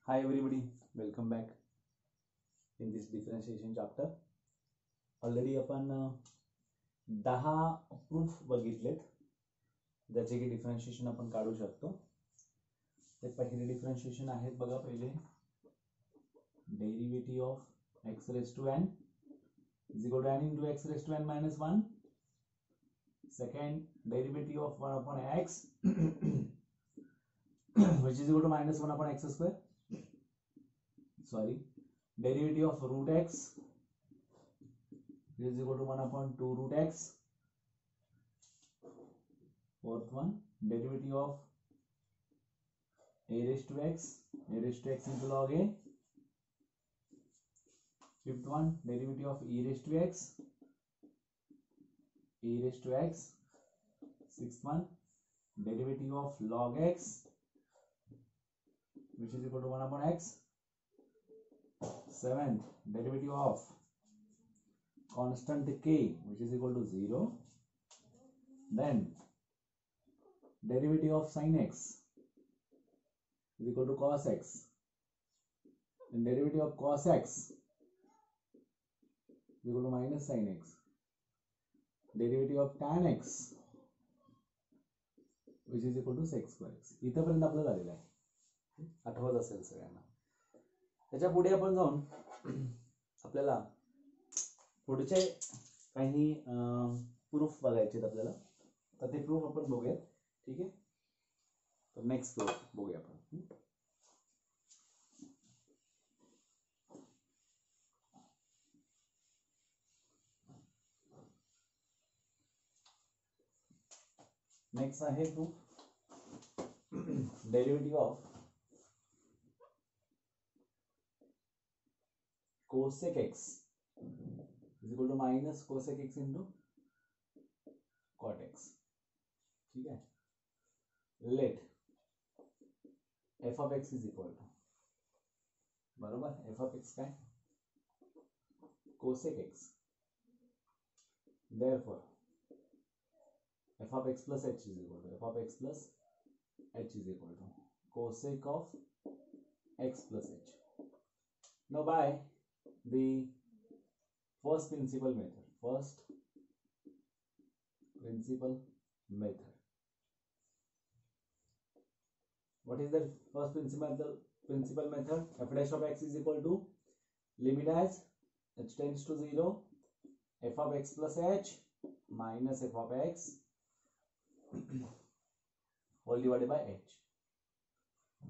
Hi everybody, welcome back in this differentiation chapter. Already आपण 10 proof बघितलेत ज्याचे की डिफरन्शिएशन आपण काढू शकतो. ते पहिले डिफरन्शिएशन आहेत बघा. पहिले derivative of x raised to n is equal to n into x raised to n minus 1. Second, derivative of 1 upon x which is equal to minus 1 upon x square. Sorry, derivative of root x is equal to 1 upon 2 root x. Fourth one, derivative of a raised to x into log a. Fifth one, derivative of e raised to x. Sixth one, derivative of log x which is equal to 1 upon x. Seventh, derivative of constant k which is equal to 0. Then derivative of sin x is equal to cos x. And derivative of cos x is equal to minus sin x. Derivative of tan x which is equal to sec square x. इथपर्यंत आपलं झालेलं आहे. आठवत असेल सगळ्यांना. त्याच्या पुढे आपण जाऊन आपल्याला पुढचे काही प्रूफ बघायचे आहेत आपल्याला. तर ते प्रूफ आपण बघूयात. ठीक आहे, तर नेक्स्ट प्रूफ बघूया आपण. नेक्स्ट आहे proof derivative of cosec x is equal to minus cosec x into cot x. ठीक है, let f of x is equal to बरोबर f of x काय cosec x. Therefore f of x plus h is equal to f of x plus h is equal to cosec of x plus h. Now by the first principal method. What is the first principal method? F dash of x is equal to limit as h tends to 0 f of x plus h minus f of x whole divided by h.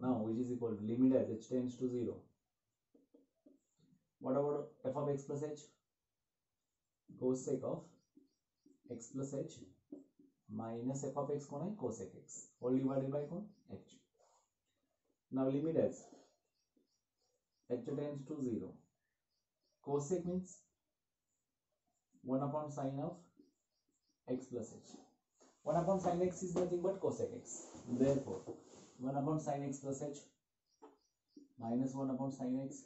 Now which is equal to limit as h tends to 0. What about f of x plus h? Cosec of x plus h minus f of x कौन है cosec x whole divided by Kaun h. Now limit as h tends to 0. Cosec means 1 upon sine of x plus h. 1 upon sine x is nothing but cosec x. Therefore 1 upon sine x plus h minus 1 upon sine x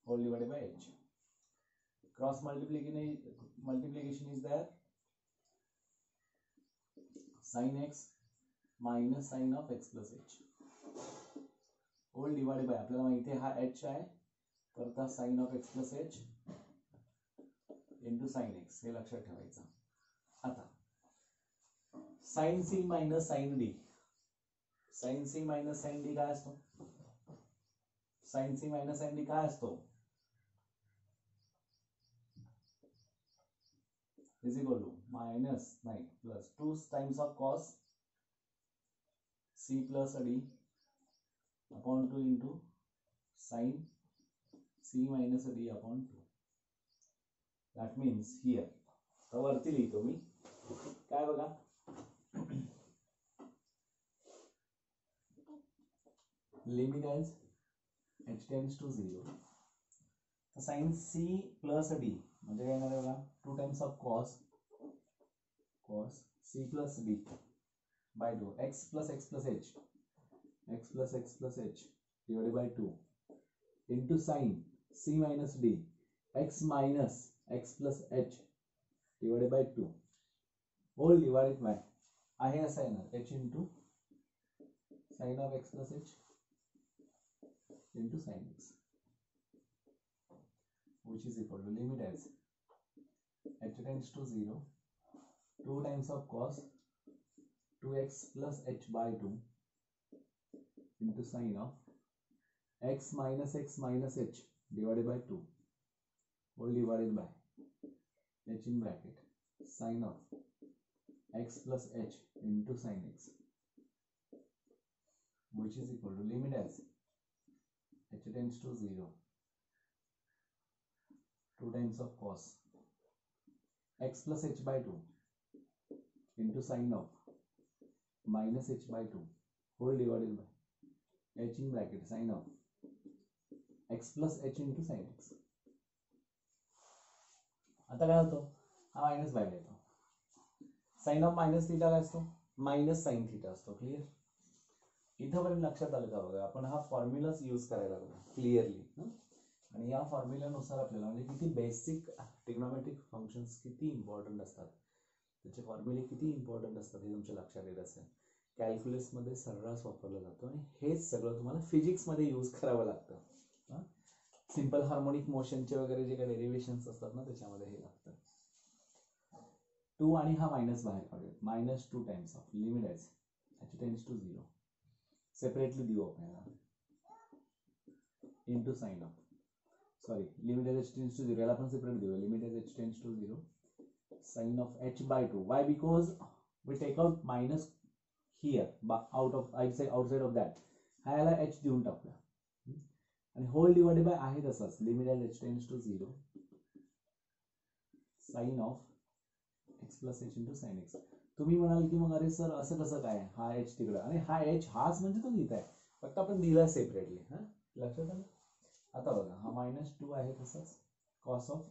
whole divided by h. Cross multiplication is there. Sin x minus sin of x plus h whole divided by आपल्याला माहिती आहे हा h आहे करता sin of x plus h into sin x हे लक्षात ठेवायचं. आता sin c minus sin d. sin c minus sin d काय असतो? sin c minus sin d काय असतो? is equal to minus 9 plus 2 times of cos c plus d upon 2 into sin c minus d upon 2. That means here तर वरती लिहितो मी काय बघा limit as h tends to 0 sin c plus d म्हणजे काय येणार आहे बघा 2 times of cos c plus d by 2 x plus h divided by 2 into sin c minus d x minus x plus h divided by 2 whole divided by आहे असं येणार h into sin of x plus h into sin x, which is equal to limit as h tends to 0, 2 times of cos 2x plus h by 2 into sin of x minus h divided by 2 whole divided by h in bracket sin of x plus h into sin x, which is equal to limit as h tends to 0, 2 times of cos x plus h by 2 into sin of minus h by 2 whole divided by h in bracket sin of x plus h into sin x. आता काय होतो, हा minus बाहेर येतो, sign of minus theta काय असतो, minus sine theta असतो. Clear, इथंपर्यंत लक्षात आलं का बघा. आपण हा फॉर्म्युलाच यूज करायला लागलो क्लिअरली. आणि या फॉर्म्युल्यानुसार आपल्याला म्हणजे किती बेसिक ट्रिग्नोमेट्रिक फंक्शन्स किती इम्पॉर्टंट असतात, त्याचे फॉर्म्युले किती इम्पॉर्टंट असतात हे तुमच्या लक्षात येत असेल. कॅल्क्युलसमध्ये सर्रास वापरलं जातं आणि हेच सगळं तुम्हाला फिजिक्समध्ये यूज करावं लागतं. सिंपल हार्मोनिक मोशनचे वगैरे जे काही डेरिव्हेशन्स असतात ना त्याच्यामध्ये हे लागतं. 2 आणि हा मायनस बाहेर काढूया, minus 2 times of limit as h tends to 0 separately देऊ आपल्याला into sine of, sorry limit as h tends to 0 याला आपण सेपरेट देऊया, limit as h tends to 0 sin of h by 2. Why? Because we take out minus here out of outside of that, हा याला h देऊन टाकूया आणि hole divided by आहे तसाच limit as h tends to 0 sin of x plus h into sin x. तुम्ही म्हणाल की मग अरे सर असं कसं काय, हा h तिकडे आणि हा h हाच म्हणजे तो लिहित आहे, फक्त आपण दिला सेपरेटली. लक्षात आलं. आता बघा हा -2 आहे तसंच cos of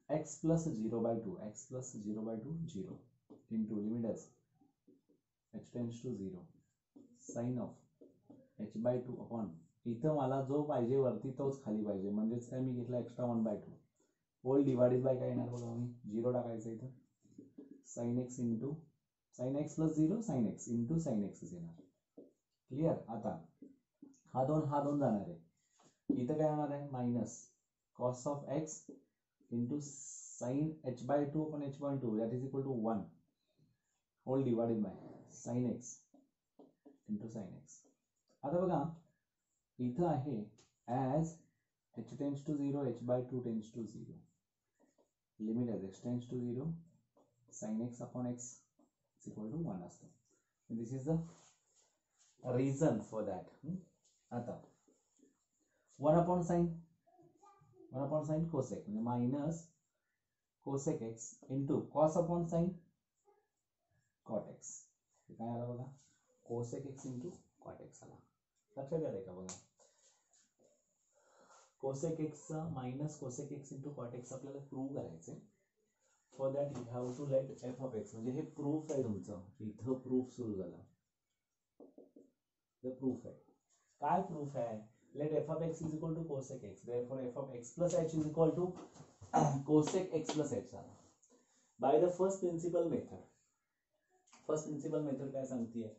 x plus 0 by 2 x plus 0 by 2 0 into limit as h tends to 0 sin of h by 2 upon, इथं मला जो पाहिजे वरती तोच खाली पाहिजे, म्हणजेच काय मी घेतला एक्स्ट्रा 1/2 होल डिवाइडेड बाय काय येणार बघा, मी 0 टाकायचं इथं sin x into sin x plus 0 sin x into sin x येणार. क्लिअर. आता हा दोन जाणार आहे, इथं काय होणार आहे minus cos of x into sin h by 2 upon h by 2 that is equal to 1 whole divided by sin x into sin x. आता बघा इथं आहे as h tends to 0 h by 2 tends to 0 limit as x tends to 0 sin x upon x is equal to 1 असतं. This is the reason for that. आता 1 upon sin cosec म्हणजे minus cosec x into cos upon sin cot x. हे काय आलं बघा, cosec x into cot x आला. लक्षात आलंय का बघा, cosec x minus cosec x into cot x आपल्याला प्रूव्ह करायचंय. For that you have to let f of x, म्हणजे हे प्रूफ आहे तुमचं, इथं प्रूफ सुरू झाला. हे प्रूफ आहे. काय प्रूफ आहे, let f of x is equal to cosec x, therefore f of x plus h is equal to cosec x plus h झाला. by the first principal method काय सांगतीये,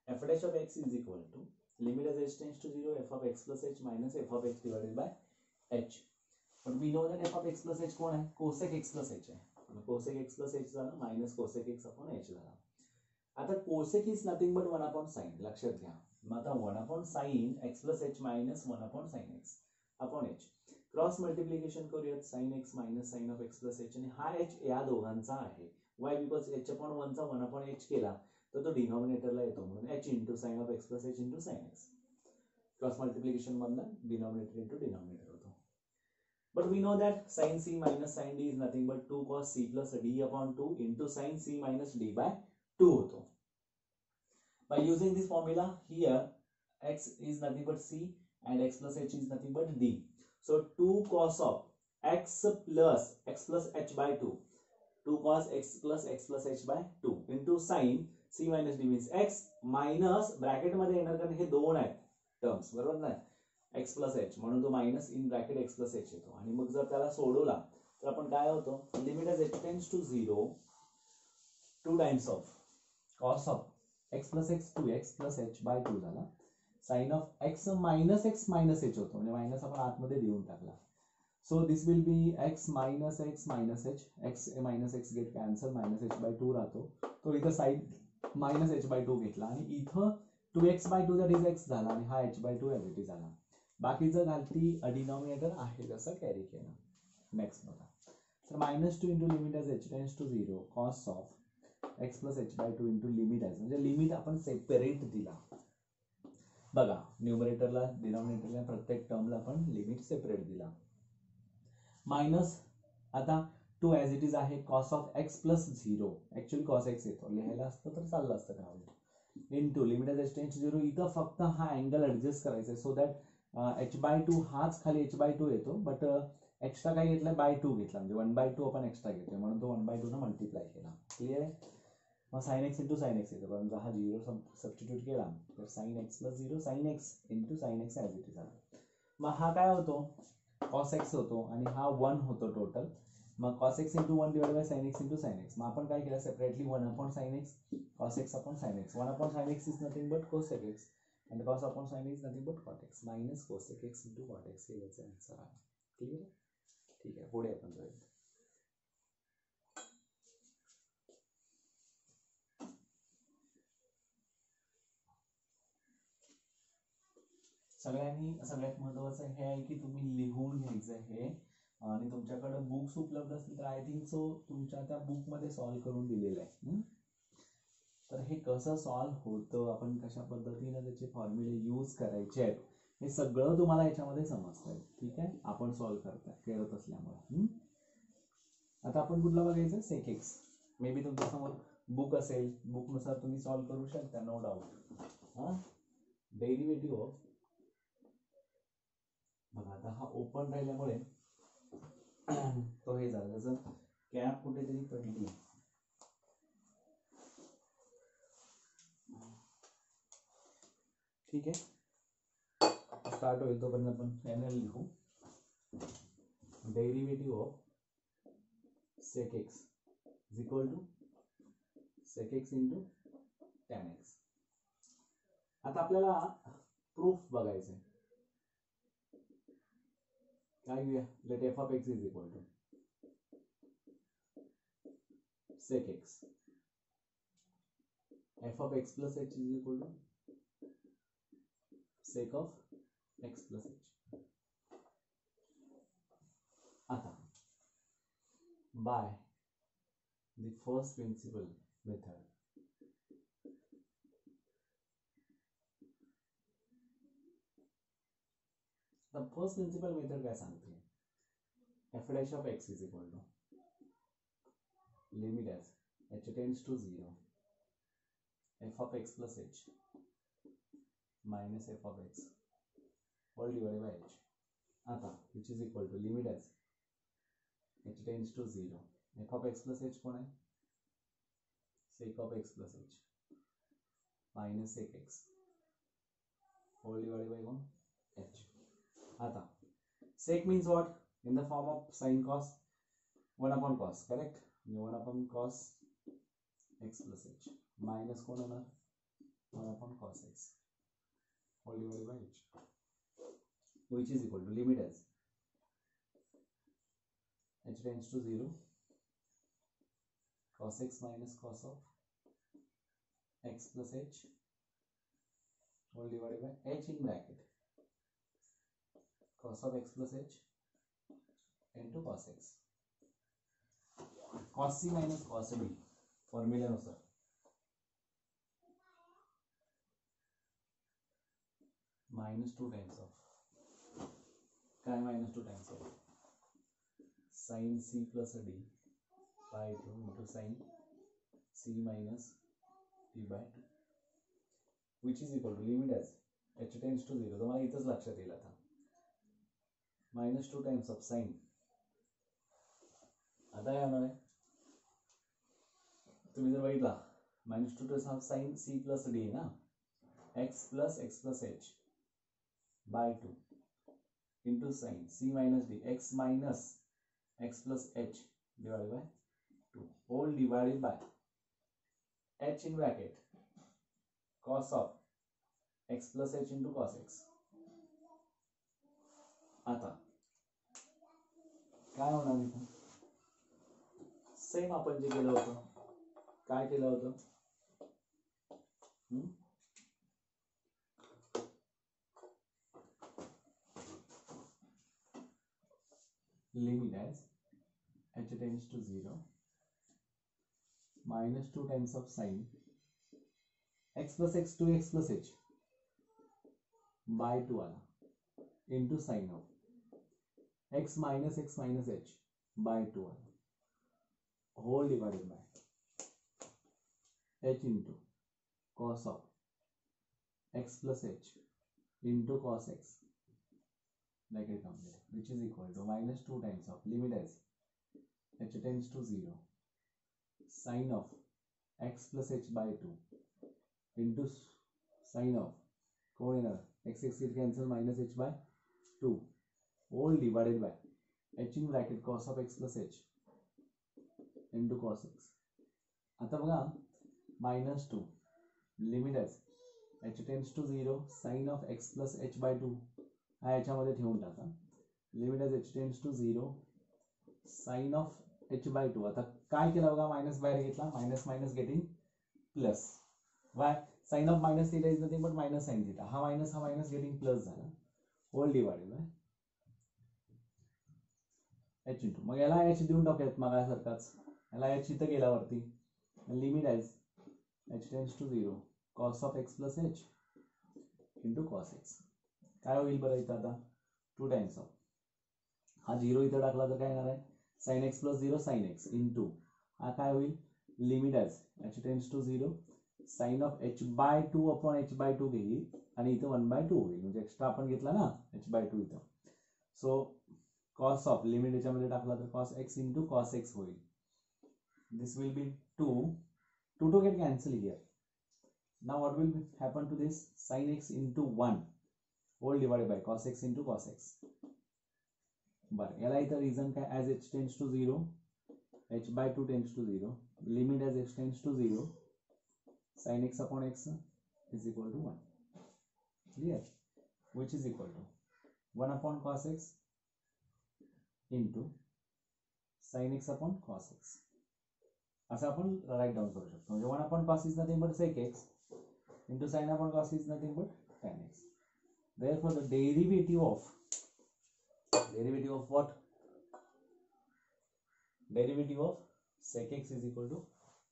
f dash of x is equal to limit as h tends to 0 f of x plus h minus f of x divided by h. but we know that f of x plus h कोण आहे, cosec x plus h आहे. cosec x plus h झाला minus cosec x upon h झाला. आता cosec is nothing but 1 upon sin, लक्षात घ्या. मग आता 1 upon sin x plus h minus 1 upon sin x upon h cross multiplication करूयात, sin x minus sin of x plus h आणि हा h या दोघांचा आहे. why? because h upon 1 चा 1 upon h केला तर तो डिनॉमिनेटरला येतो, म्हणून h into sin of x plus h into sin x. Cross multiplication मधनं डिनॉमिनेटर इंटू डिनॉमिनेटर होतो. But we know that sin c minus sin d is nothing but 2 cos c plus d upon 2 into sin c minus d by 2 होतो. By using this formula here, x is nothing but c and x plus h is nothing but d. So 2 cos of x plus h by 2, 2 cos x plus h by 2 into sin c minus d means x minus bracket मध्ये येणार कारण हे दोन आहेत terms, बरोबर ना, x plus h म्हणून तो minus in bracket x plus h येतो. आणि मग जर त्याला सोडवला तर आपण काय होतो, limit as h tends to 0 2 times of cos of x plus x 2x plus h by 2 झाला sine of x minus h होतो, म्हणजे मायनस आपण आतमध्ये देऊन टाकला. So this will be x minus x minus x get cancel, minus h by 2 राहतो. तो इथं साइन मायनस एच बाय 2 घेतला आणि इथं 2x/2 दॅट इज एक्स झाला आणि हा h/2 ॲज इट इज झाला. बाकीचं घालती डिनॉमिनेटर आहे जसं कॅरी केलं. नेक्स्ट बघा. तर -2 into limit as h tends to 0 cos of x plus h/2 into limit as, म्हणजे लिमिट आपण सेपरेट दिला. बघा न्यूमरेटरला डिनॉमिनेटरला प्रत्येक टर्मला आपण लिमिट सेपरेट दिला. मायनस आता 2 ॲज इट इज आहे, cos of x plus 0, actually cos x येतो, लिहायला असतं तर चाललं असतं का, into limit as h tends to 0. इथं फक्त हा अँगल ऍडजस्ट करायचा आहे, सो दॅट h/2 हाच खाली h/2 येतो, बट एक्स्ट्रा काय घेतलं बाय 2 घेतला, म्हणजे 1/2 आपण एक्स्ट्रा घेतोय म्हणून तो 1/2 न मल्टिप्लाय केला. क्लिअर आहे. मग sine x into sine x येतो, कारण हा 0 सबस्टिट्यूट केला तर sine x plus 0 sine x into sine x as it is आला. मग हा काय होतो, कॉस एक्स होतो आणि हा 1 होतो टोटल. मग cos x into 1 divide by sine x into sine x. मग आपण काय केलं separately 1 sine x cos x upon sin x. 1 sin x is nothing but cosec x, and cos upon sin is nothing but cot x minus cosec x into cot x. हे याचा answer आहे. Clear आहे. ठीक आहे, पुढे आपण जाऊया. सगळ्यात महत्वाचं हे आहे की तुम्ही लिहून घ्यायचं हे, आणि तुमच्याकडे बुक्स उपलब्ध असतील तर आय थिंक सो तुमच्या त्या बुक मध्ये सॉल्व्ह करून दिलेलं आहे. तर हे कसं सॉल्व्ह होतं, आपण कशा पद्धतीने त्याचे फॉर्म्युले यूज करायचे आहेत, हे सगळं तुम्हाला याच्यामध्ये समजतंय. ठीक आहे, आपण सॉल्व्ह करत असल्यामुळे. आता आपण कुठला बघायचं, सेक एक्स. मे बी तुमच्या समोर बुक असेल, बुकनुसार तुम्ही सॉल्व्ह करू शकता, नो डाऊट. डेरिव्हेटिव्ह ऑफ, बघा आता हा ओपन राहिल्यामुळे तो हे झालं, त्याचं कॅप कुठेतरी पडली. ठीक आहे, स्टार्ट होईल तोपर्यंत आपण फायनल लिहू. Derivative of sec x is equal to sec x into tan x. आता आपल्याला प्रूफ बघायचं आहे. काय घेऊया, late f of x is equal to sec x, f of x plus h is equal to sec of x plus h. आता by the first principle method, the first principle method काय सांगते, f dash of x is equal to limit as h tends to 0 f of x plus h minus f of x all divided by h. आता which is equal to limit as h tends to 0 f of x plus h कोण आहे, sec of x plus h minus sec x all divided by 1 h. आता sec means what, in the form of sin cos 1 upon cos, correct, 1 upon cos x plus h minus कोण होणार 1 upon cos x all divided by h, which is equal to limit as h tends to 0 cos x minus cos of x plus h all divided by h in bracket cos of x plus h into cos x, cos c minus cos b फॉर्म्युल्यानुसार -2 times of काय, -2 times of sin c plus d by 2 into sin c minus d by 2, which is equal to limit as h tends to 0. तुम्हाला इथंच लक्षात येईल आता, -2 times of sin, आता काय होणार आहे, तुम्ही जर बघितला -2 times of sin c plus d ना, x plus h by 2 into sin c minus d x minus x plus h divided by 2 whole divided by h in bracket cos of x plus h into cos x. आता काय होणार इथं? Same आपण जे केलं होतं. काय केलं होतं? Limit as h tends to 0 minus 2 times of sin x plus x 2x plus h by 2 आला into sin of x minus h by 2 आला whole divided by h into cos of x plus h into cos x bracket complete, which is equal to minus 2 times of limit as h tends to 0 sin of x plus h by 2 into sin of x will cancel minus h by 2 all divided by h in bracket cos of x plus h into cos x. आता बघा minus 2 limit as h tends to 0 sin of x plus h by 2 हा याच्यामध्ये ठेवून टाका. Limit as h tends to 0 sin of h by 2. आता काय केलं बघा, मायनस बाहेर घेतला, minus minus getting plus. Why sine of minus theta is nothing but minus sine theta. हा मायनस गेटिंग प्लस झाला whole divided by h into, मग याला h देऊन टाकूयात मागासारखाच. याला h इथं गेल्यावरती limit as h tends to 0 cos of x plus h into cos x. काय होईल बरं इथं आता? 2 टाइम्स ऑफ हा 0 इथं टाकला तर काय येणार आहे? sin x plus 0 sin x into हा काय होईल? Limit as h tends to 0 sin of h by 2 upon h by 2 घेईल आणि इथं 1 by 2 होईल, म्हणजे एक्स्ट्रा आपण घेतला ना h by 2 इथं. सो cos ऑफ लिमिट याच्यामध्ये टाकला तर cos x into cos x होईल. दिस will B 2 to get cancel here. Now what will happen to this? Sin x into 1 whole divided by cos x into cos x. बरं याला इथं reason काय? as h tends to 0 h by 2 tends to 0 limit as h tends to 0 sin x upon x is equal to 1. Clear? Which is equal to 1 upon cos x into sin x upon cos x. असं आपण right down करू शकतो. म्हणजे 1 upon cos is nothing but sec x into sin upon cos is nothing but tan x. Therefore, the derivative of what? Derivative of sec x is equal to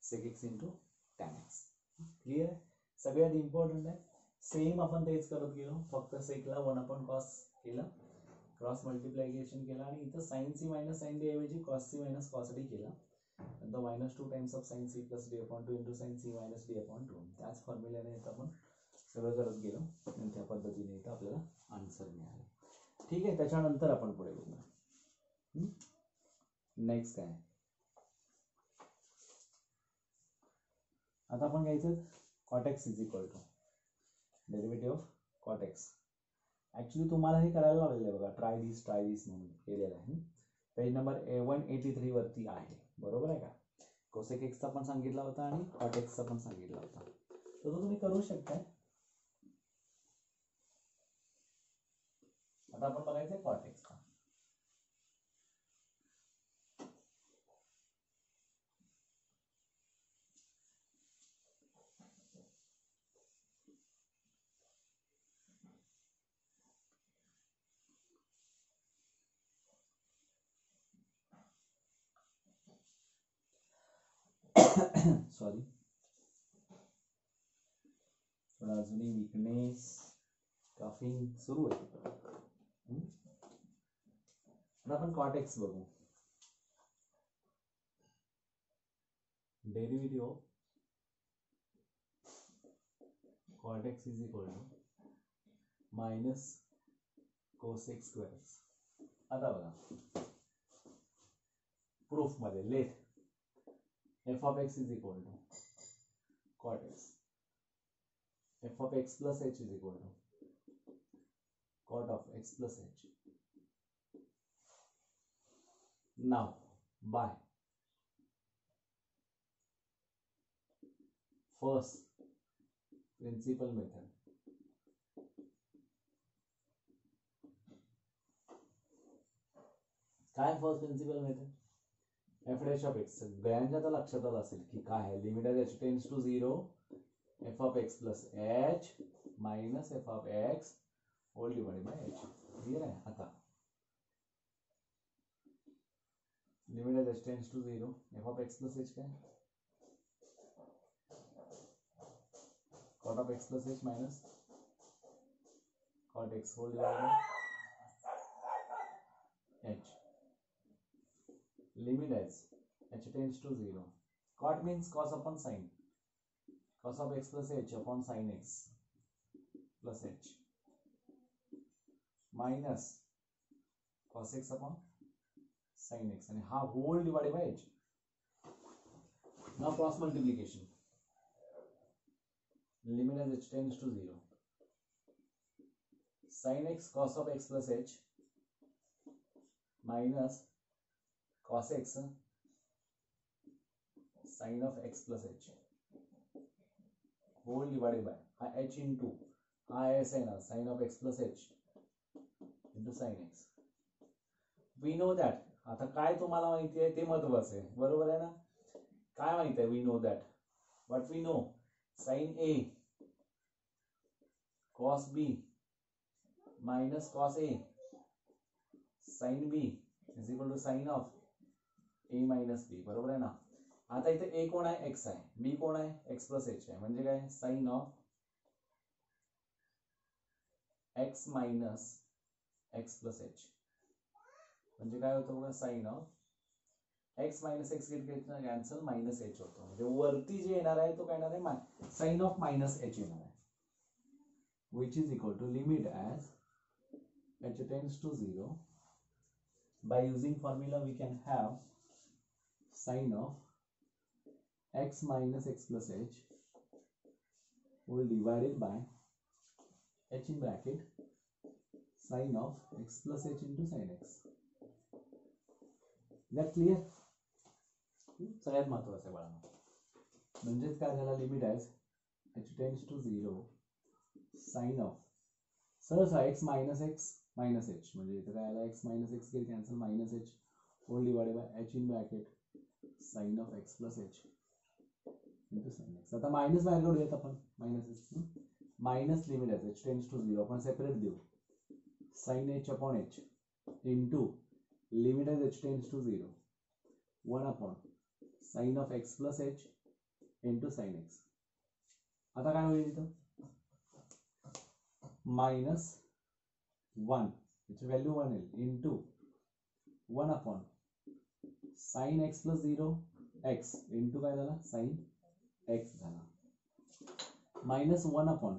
sec x into tan x. Clear? सगळ्यात important आहे. Same आपण तेच करत गेलो, फक्त सेकला 1 upon cos केला, cross multiplication केला आणि इथं sin c minus sin d ऐवजी cos c minus cos d केला. नंतर minus 2 times of sin c plus d upon 2 into sin c minus d upon 2. त्याच फॉर्म्युल्याने इथं आपण सगळं करत गेलो आणि त्या पद्धतीने इथं आपल्याला आन्सर मिळाला. ठीक आहे, त्याच्यानंतर आपण पुढे बघूया. नेक्स्ट काय आता आपण घ्यायचं cot x is equal to derivative of cot x. Actually तुम्हाला हे करायला लावलेलं आहे बघा, ट्राय दिस म्हणून केलेलं आहे. पेज नंबर 183 वरती आहे, बरोबर आहे का? कोसेक एक्सचा पण सांगितला होता आणि cot x चा पण सांगितला होता, तर तो तुम्ही करू शकता. आता आपण बघायचं cot x चा. सॉरी, थोड़ा अजूनही वीकनेस, कफिंग सुरू आहे. आता आपण cot x बघू. Derivative of cot x is equal to minus cos x square. आता बघा प्रूफ मध्ये let f of x is equal to cot x, f of x plus h is equal to cot of x plus h. Now by first principal method काय first principle method? F dash of x सगळ्यांच्या तर लक्षात आलं असेल की काय आहे, limit as h tends to 0 f of x plus h minus f of x whole divided by h. Clear आहे? आता limit as h tends to 0 f of x plus h काय, cot of x plus h minus cot x whole divided by h. Limit as h tends to 0. Cot means cos upon sin. Cos of x plus h upon sin x plus h minus cos x upon sin x and half whole divided by h. Now cross multiplication. Limit as h tends to 0. Sin x cos of x plus h minus cos x sin of x plus h whole divided by h into sin of x plus h into sin x. We know that. आता काय तुम्हाला माहिती आहे ते महत्त्वाचं आहे, बरोबर आहे ना? काय माहिती आहे? We know that. What we know? Sin A cos B minus cos A sin B is equal to sin of A minus B. बरोबर आहे ना? आता इथे A कोण आहे? X आहे. B कोण आहे? X plus H आहे. म्हणजे काय? sin of X minus X plus H. म्हणजे काय होतं बघा? sin of x minus x घेतलं कॅन्सल मायनस h होतं. म्हणजे वरती जे येणार आहे तो काय येणार आहे? sin of minus h येणार आहे. Which is equal to limit as h tends to 0. By using formula we can have sin of x minus x plus h whole divided by h in bracket sin of x plus h into sin x. Is that clear? सगळ्यात महत्वाचं आहे बाळांनो. म्हणजेच काय झालं? Limit as h tends to 0 sine of सहसा x minus x minus h, म्हणजे इथं काय आला? x minus x get cancel minus h whole divided by h in bracket sine of x plus h into sine x. आता minus बाहेर काढूयात आपण, minus x minus limit as h tends to 0 आपण separate देऊ, sine h upon h into limit as h tends to 0 1 upon sine of x plus h into sine x. आता काय होईल इथं? माइनस 1 याची व्हॅल्यू 1 येईल into 1 upon sine x plus 0 x into काय झाला? साइन एक्स झाला minus 1 upon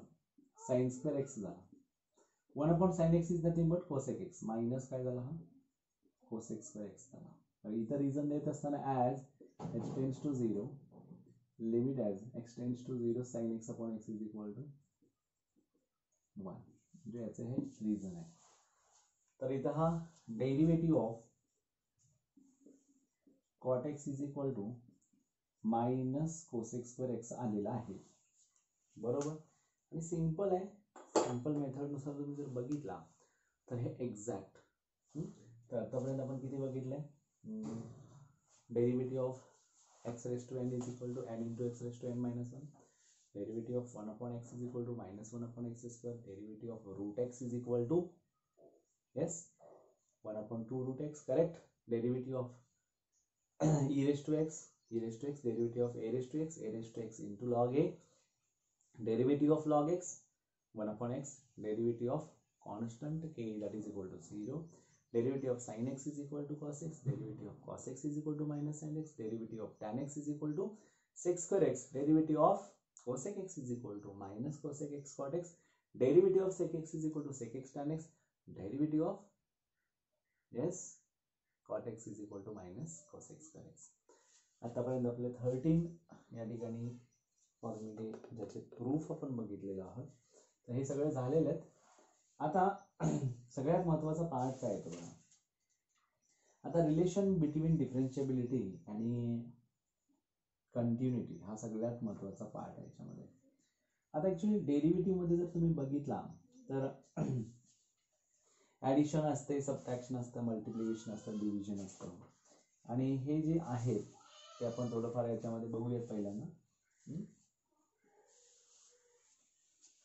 sine square x झाला. 1 upon sine x is nothing but cosec x minus काय झाला? हा कोसेक स्क्वेअर एक्स झाला. इथं रिझन देत असताना as h tends to 0 limit as x tends to 0 sine x upon x is equal to 1. म्हणजे याचे हे रिझन आहे. तर इथं हा derivative of cot x is equal to minus cosec square x आलेला आहे, बरोबर? आणि सिंपल आहे. सिंपल मेथडनुसार तुम्ही जर बघितला तर हे एक्झॅक्ट. तर आतापर्यंत आपण किती बघितलंय? Derivative of x raised to n is equal to n into x raised to n minus 1. Derivative of 1 upon x is equal to minus 1 upon x square. Derivative of root x is equal to, yes, 1 upon 2 root x, correct? Derivative of e raised to x, derivative of a raised to x into log a. Derivative of log x, 1 upon x. Derivative of constant k that is equal to 0. Derivative of sin x is equal to cos x. Derivative of cos x is equal to minus sin x. Derivative of tan x is equal to sec square x. Derivative of cosec x is equal to minus cosec x cot x. Derivative of sec x is equal to sec x tan x. Derivative of, yes, cot x is equal to minus cos x square x. आतापर्यंत आपले 13 या ठिकाणी फॉर्म्युले ज्याचे proof आपण बघितलेलं आहोत. तर हे सगळे झालेले आहेत. आता सगळ्यात महत्त्वाचा पार्ट काय येतो बघा. आता रिलेशन बिटवीन डिफरन्शिएबिलिटी आणि कंटिन्युटी हा सगळ्यात महत्त्वाचा पार्ट आहे याच्यामध्ये. आता ऍक्च्युली डेरिव्हेटिव्ह मध्ये जर तुम्ही बघितला तर ॲडिशन असते, सबट्रॅक्शन असतं, मल्टिप्लिकेशन असतं, डिव्हिजन असतं. आणि हे जे आहेत ते आपण थोडंफार याच्यामध्ये बघूयात पहिल्यांदा.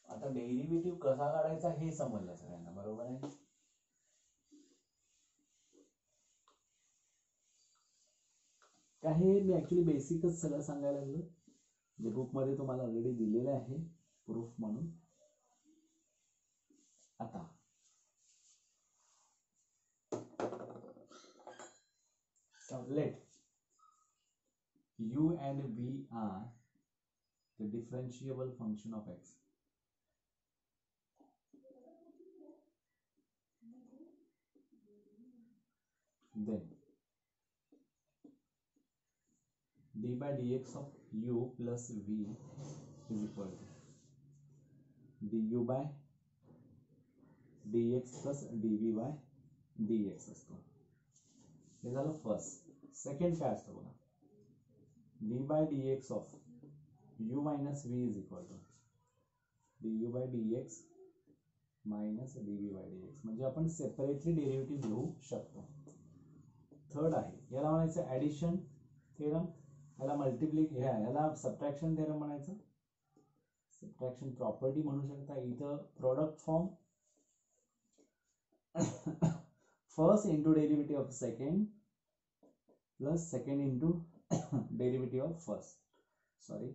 आता डेरिव्हेटिव्ह कसा काढायचा हे समजलं सगळ्यांना, बरोबर आहे? काही मी ऍक्च्युली बेसिकच सगळं सांगायला लागलो, जे बुकमध्ये तुम्हाला ऑलरेडी दिलेलं आहे प्रूफ म्हणून. आता let u and v are the differentiable function of x. Then d by dx of u plus v is equal to du by dx plus dv by dx असतो. हे झालं फर्स्ट. सेकंड काय असतं बघा, d by dx of u minus v is equal to du by dx minus dv by dx. म्हणजे आपण separately derivative घेऊ शकतो. थर्ड आहे, याला म्हणायचं ऍडिशन थेरम, याला याला सबट्रॅक्शन थेरम म्हणायचं, सबट्रॅक्शन प्रॉपर्टी म्हणू शकता. इथं product form first into derivative of second plus second into derivative of first, sorry.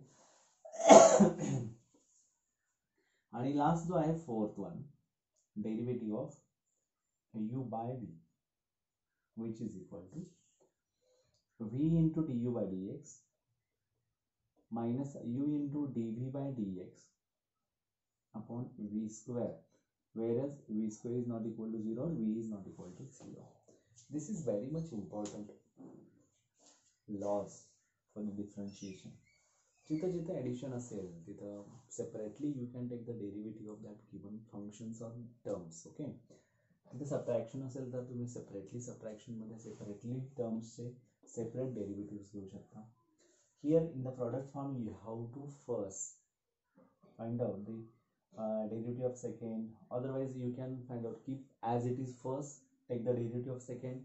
आणि लास्ट जो आहे fourth one, derivative of u by v which is equal to v into du by dx minus u into dv by dx upon v square, whereas v square is not equal to 0 or v is not equal to 0. This is very much important laws for the differentiation. जिथं जिथं addition असेल तिथं separately you can take the derivative of that given functions or terms. Okay. तिथे subtraction असेल तर तुम्ही separately सबट्रॅक्शनमध्ये separately टर्म्सचे सेपरेट डेरिव्हेटिव्ह्स घेऊ शकता. Here in the product form you have to first find out the derivative of second, otherwise you can find out, keep as it is first, take the derivative of second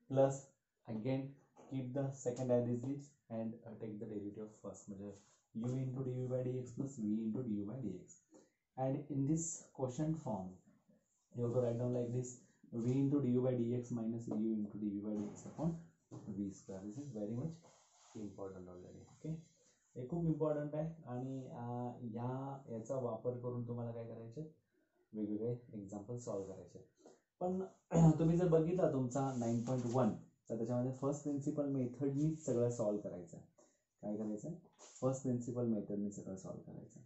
plus again keep the second as it is and take the derivative of first, म्हणजे u into dv by dx plus v into du by dx. And in this quotient form you have to write down like this, v into du by dx minus u into dv by dx upon v square. This is very much important already. Okay, हे खूप important आहे. आणि याचा वापर करून तुम्हाला काय करायचे, वेगवेगळे एक्झाम्पल सॉल्व्ह करायचे. पण तुम्ही जर बघितला तुमचा 9.1 तर त्याच्यामध्ये फर्स्ट प्रिन्सिपल मेथडनीच सगळं सॉल्व्ह करायचं. काय करायचं, फर्स्ट प्रिन्सिपल मेथडनी सगळं सॉल्व्ह करायचं.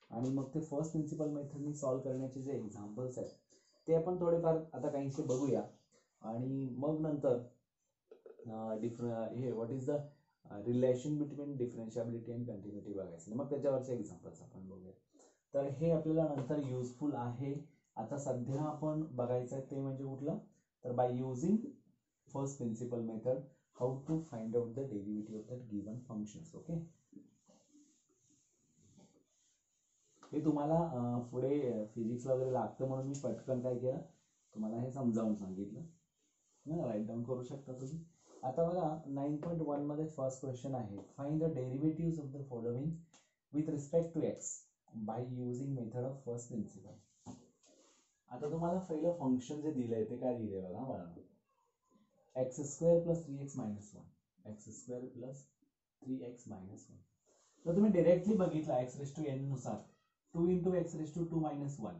आणि मग ते फर्स्ट प्रिन्सिपल मेथडनी सॉल्व्ह करण्याचे जे एक्झाम्पल्स आहेत ते आपण थोडेफार आता काहींचे बघूया. आणि मग नंतर हे what is the relation between differentiability and continuity बघायचं. मग त्याच्यावरचे एक्झाम्पल्स आपण बघूया. तर हे आपल्याला नंतर युजफुल आहे. आता सध्या आपण बघायचं आहे ते म्हणजे कुठलं, तर by using first principle method how to find out the derivative of that given functions. Okay, हे तुम्हाला पुढे फिजिक्सला वगैरे लागतं म्हणून मी पटकन काय केलं, तुम्हाला हे समजावून सांगितलं. राईट डाऊन करू शकता तुम्ही. आता बघा 9.1 मध्ये फर्स्ट क्वेश्चन आहे, find the derivatives of the following with respect to x by using method of first principle. आता तुम्हाला पहिलं फंक्शन जे दिलंय ते काय दिलंय बघा मला, x square plus 3x minus 1, x square plus 3x minus 1. तर तुम्ही डायरेक्टली बघितला एक्स रेस टू एन नुसार 2 into x raise to 2 minus 1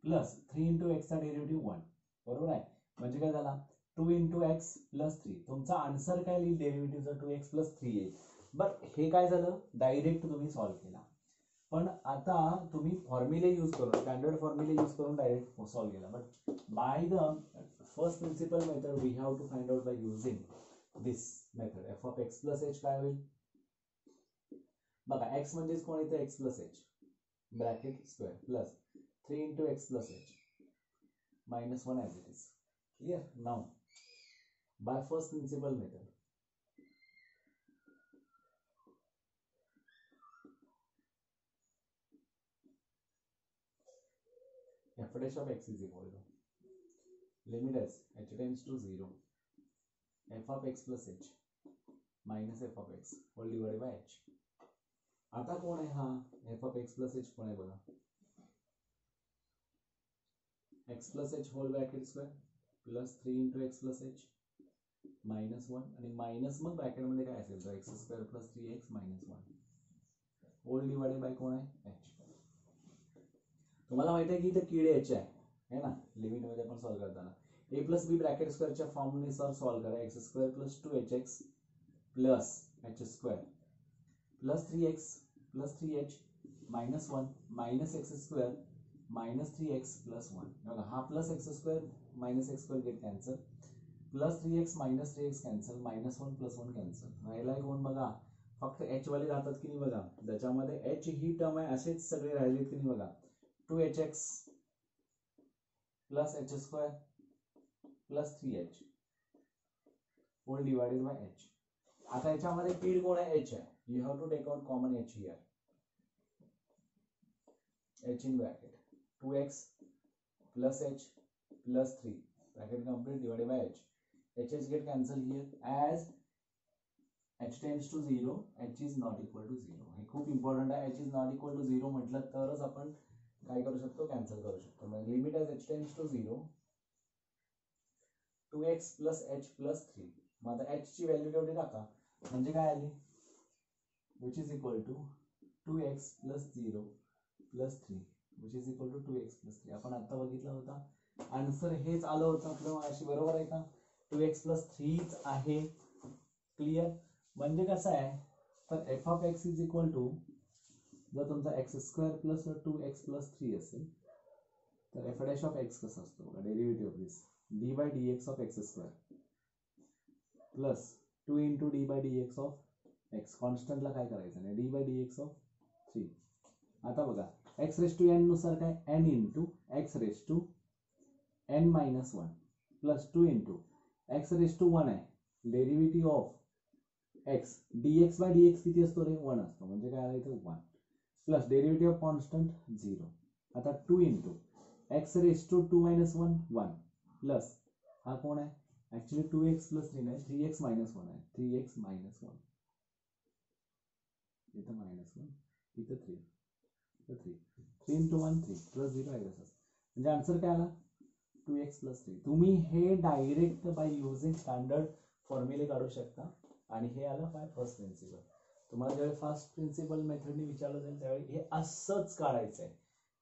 plus 3 into एक्सचा डेरिव्हेटिव्ह 1, बरोबर आहे. म्हणजे काय झाला, 2 इंटू एक्स प्लस 3. तुमचा आन्सर काय येईल डेरिव्हेटिव्हचा 2x प्लस 3 येईल. बट हे काय झालं, डायरेक्ट तुम्ही सॉल्व्ह केला. पण आता तुम्ही फॉर्म्युले यूज करून, स्टँडर्ड फॉर्म्युले यूज करून डायरेक्ट सॉल्व्ह केला. But by the first principle method we have to find out by using this method. F of x plus h काय होईल बघा, एक्स म्हणजेच कोण येतं, x plus h bracket square plus 3 into x plus h minus 1 as it is. Clear. Now by first principle method f dash of x is equal to limit as h tends to 0 f of x plus h minus f of x whole divided by h. आता कोण आहे हा f of x plus h कोण आहे बघा, x plus h whole bracket square plus 3 into x plus h minus 1 आणि minus मग bracket मध्ये काय असेल तर x square plus 3x minus 1 whole divided by कोण आहे h. तुम्हाला माहिती आहे की इथे किडे h आहे ना, लिमिट मध्ये आपण सॉल्व करताना a प्लस बी ब्रॅकेट स्क्वेअरच्या फॉर्मने सर सॉल्व करा. x square plus 2hx plus h square plus 3x plus 3h minus 1 minus x square minus 3x plus 1. बघा हा plus x square minus x square get cancel, plus 3x minus 3x cancel, minus 1 plus 1 cancel. राहिला कोण बघा, फक्त h वाले राहतात की नाही बघा, ज्याच्यामध्ये h ही टर्म आहे असेच सगळे राहिलेत की नाही बघा. 2hx plus h square plus 3h whole divided by h. आता याच्यामध्ये किड कोण आहे h आहे. You have to take out common h here. h in bracket 2x plus h plus 3 bracket complete divided by h. h's get cancelled here as h tends to 0, h is not equal to 0. हे खूप important आहे. h is not equal to 0 म्हटलं तरच आपण काय करू शकतो, cancel करू शकतो. म्हणजे limit as h tends to 0 2x plus h plus 3. मग आता h ची व्हॅल्यू तेवढी टाका म्हणजे काय आली, which is equal to 2x plus 0 plus 3 which is equal to 2x plus 3. आपण आता बघितला होता आन्सर हेच आलं होतं आपलं अशी, बरोबर आहे का. 2x plus 3 आहे. क्लिअर. म्हणजे कसं आहे तर f of x is equal to, जर तुमचा x square plus 2x plus 3 असेल तर f dash of x कसं असतो बघा, derivative of this d by dx of x square plus 2 into d by dx of x. कॉन्स्टंटला काय करायचं नाही, d by dx of 3. आता बघा x रेस टू n नुसार काय n into x raise to n minus 1 plus 2 into x raise to 1 आहे, derivative of x dx by dx किती असतो रे, 1 असतो. म्हणजे काय आलं इथे 1 प्लस डेरिव्हेटिव्ह ऑफ कॉन्स्टंट 0. आता 2 into x raise to 2 minus 1 1 plus हा कोण आहे ऍक्च्युली 2x प्लस 3 नाही 3x मायनस 1 आहे, 3x मायनस 1 इथं मायनस 1 इथं 3 3 इंटू 1 3 प्लस 0 आहे तसंच. म्हणजे आन्सर काय आला 2x प्लस 3. तुम्ही हे डायरेक्ट बाय युजिंग स्टँडर्ड फॉर्म्युले काढू शकता. आणि हे आलं बाय फर्स्ट प्रिन्सिपल. तुम्हाला ज्यावेळी फर्स्ट प्रिन्सिपल मेथडने विचारलं जाईल त्यावेळी हे असंच काढायचं आहे.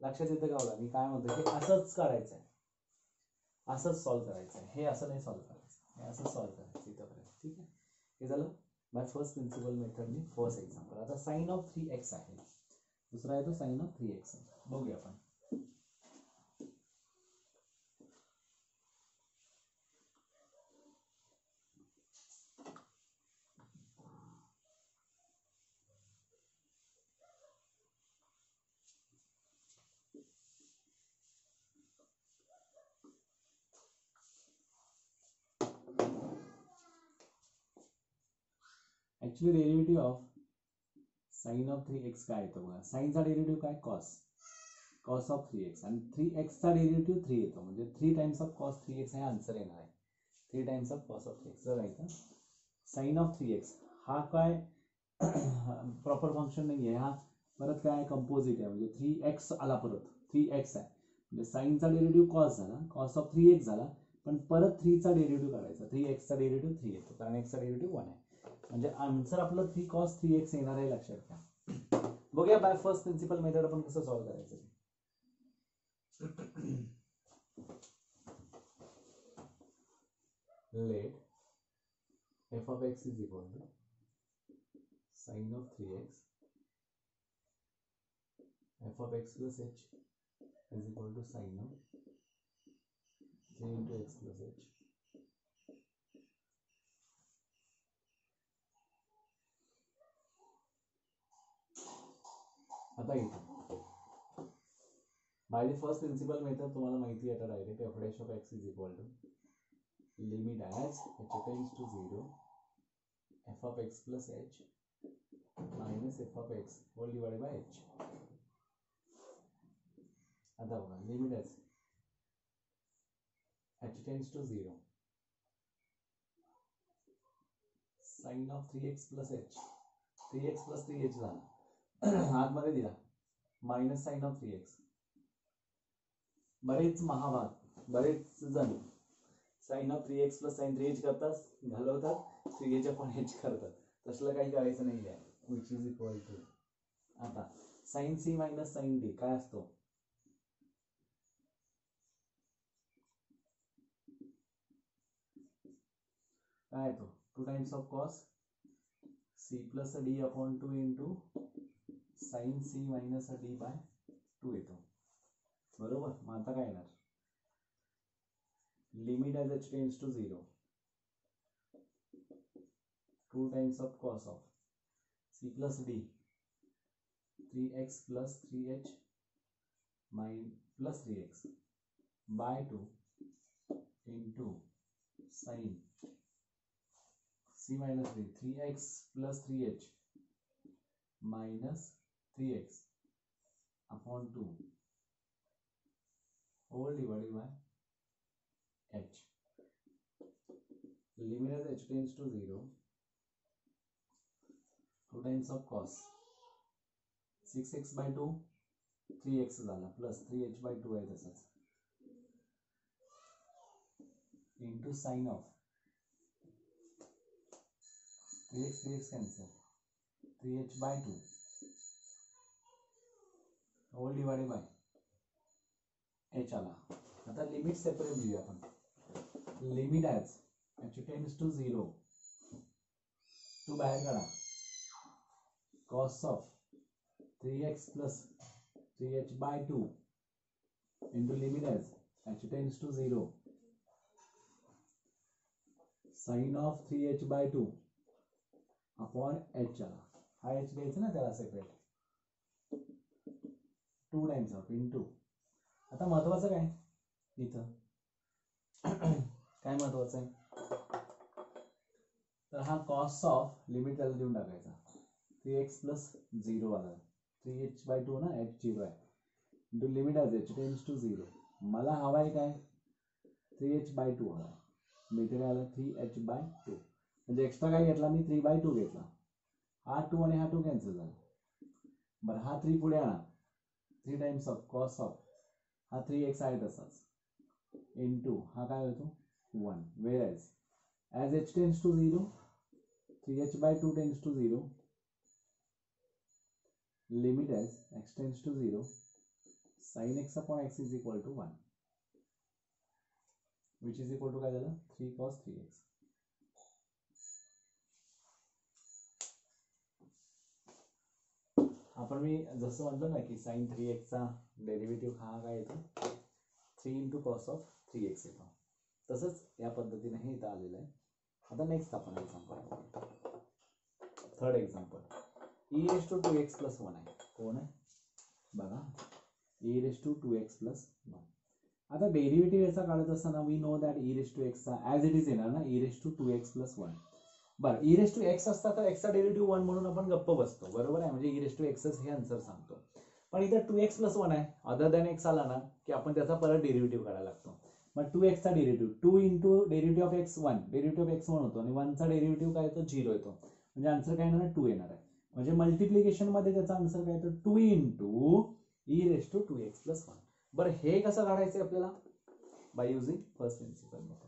लक्षात येतं का बघा मी काय म्हणतो, हे असंच काढायचं आहे, असंच सॉल्व्ह करायचं आहे. हे असं नाही सॉल्व्ह करायचं, हे असं सॉल्व्ह करायचं इथंपर्यंत. ठीक आहे, हे झालं बाय फर्स्ट प्रिन्सिपल मेथडने फर्स्ट एक्झाम्पल. आता साइन ऑफ 3x आहे, दुसरा आहे तो साइन ऑफ 3x आहे. बघूया आपण. Actually derivative of sine of 3x काय येतो बघा, साइनचा डेरिव्हेटिव्ह काय कॉस ऑफ 3x आणि 3x चा डेरिव्हेटिव्ह 3 येतो. म्हणजे 3 टाइम्स ऑफ कॉस 3x हे आन्सर येणार आहे. 3 times of cos of 3x जर आहे साइन ऑफ 3x हा काय प्रॉपर फंक्शन नाही आहे, हा परत काय कंपोजिट आहे. म्हणजे 3x आला, परत 3x आहे म्हणजे साइनचा डेरिव्हेटिव्ह कॉस झाला, कॉस ऑफ 3x झाला, पण परत 3 चा डेरिव्हेटिव्ह काढायचा. 3x चा डेरिव्हेटिव्ह 3 येतो कारण x चा डेरिव्हेटिव्ह 1 आहे. म्हणजे आन्सर आपलं 3 cos 3x येणार आहे. लक्षात घ्या. बघूया बाय फर्स्ट प्रिन्सिपल मेथड आपण कसं सॉल्व्ह करायचं. Let f of x is equal to sin of 3x f of x plus h is equal to sin of 3 into x plus h. आता इथे by the first principle method तुम्हाला माहिती आहे आता direct f dash of x is equal to limit as h tends to 0 f of x plus h minus f of x whole divided by h. आता बघा limit as h tends to 0, sin of 3x plus h, 3x plus 3h झाला आतमध्ये दिला minus sign of 3x. बरेच महाभाग बरेच जण sign of 3x plus sign 3h करतात घालवतात 3h अपॉन h करतात. तसलं काही करायचं नाही आहे. विच इज इक्वल टू आता sine c minus sine d काय असतो काय येतो 2 times of cos c plus d upon 2 into sine c minus d by 2 येतो बरोबर. मग आता काय येणार limit as h tends to 0 2 times of cos of c plus d 3x plus 3h plus 3x by 2 into sine c minus d 3x plus 3h minus 3x upon 2 whole divided by h. Limit as h tends to 0 2 times of cos 6x by 2 3x झाला plus 3h by 2 आहे तसंच into sin of 3x cancel 3h by 2 whole divided by h आला. आता limit separate घेऊया आपण. Limit as h tends to 0 two बाहेर काढा cos of 3x plus 3h by 2 into limit as h tends to 0 sin of 3h by 2 upon h आला. हा h घ्यायचा ना त्याला सेपरेट 2 टाइम्स ऑफ इंटू. आता महत्वाचं काय इथं काय महत्वाचं आहे तर हा कॉस ऑफ लिमिट त्याला देऊन टाकायचा 3x प्लस 0 आला 3h by 2 ना h 0 आहे इंटू लिमिट आज h टेंड्स टू 0. मला हवा आहे काय 3h by 2 हवा आहे मी इथे आला 3h by 2 म्हणजे एक्स्ट्रा काय घेतला मी 3 by 2 घेतला. हा 2 आणि हा 2 कॅन्सल झाला. बरं हा 3 पुढे आणा 3 टाइम्स ऑफ कॉस ऑफ हा 3x आहे तसाच इंटू हा काय होतो 1 where as h tends to 0 3h by 2 tends to 0 limit as x tends to 0 sin x upon x is equal to 1 which is equal to काय झालं 3 cos 3x. आपण मी जसं म्हटलं ना की साइन 3x चा डेरिव्हेटिव्ह हा काय येतो 3 इंटू कॉस ऑफ 3x येतो तसंच या पद्धतीने हे इथं आलेलं आहे. आता नेक्स्ट आपण example third example e raise to 2x plus 1 आहे. कोण आहे बघा e raise to 2x plus 1. आता डेरिव्हेटिव्ह याचा काढत असताना we know that e raise to x चा ॲज इट इज येणार ना e raise to 2x plus 1. बरं e रेस टू x असता तर x चा डेरिव्हेटिव्ह 1 म्हणून आपण गप्प बसतो बरोबर आहे म्हणजे e रेस टू x हे आन्सर सांगतो. पण इथे 2x प्लस 1 आहे अदर दॅन x आला ना की आपण त्याचा परत डेरिव्हेटिव्ह काढायला लागतो. मग 2x चा derivative 2 into derivative of x 1 derivative of x 1 होतो आणि 1 चा डेरिव्हेटिव्ह काय येतो 0 येतो म्हणजे आन्सर काय येणार 2 येणार आहे. म्हणजे मल्टिप्लिकेशन मध्ये त्याचा आन्सर काय येतो 2 into e raise to 2x plus 1. बरं हे कसं काढायचं आपल्याला by using first principle method.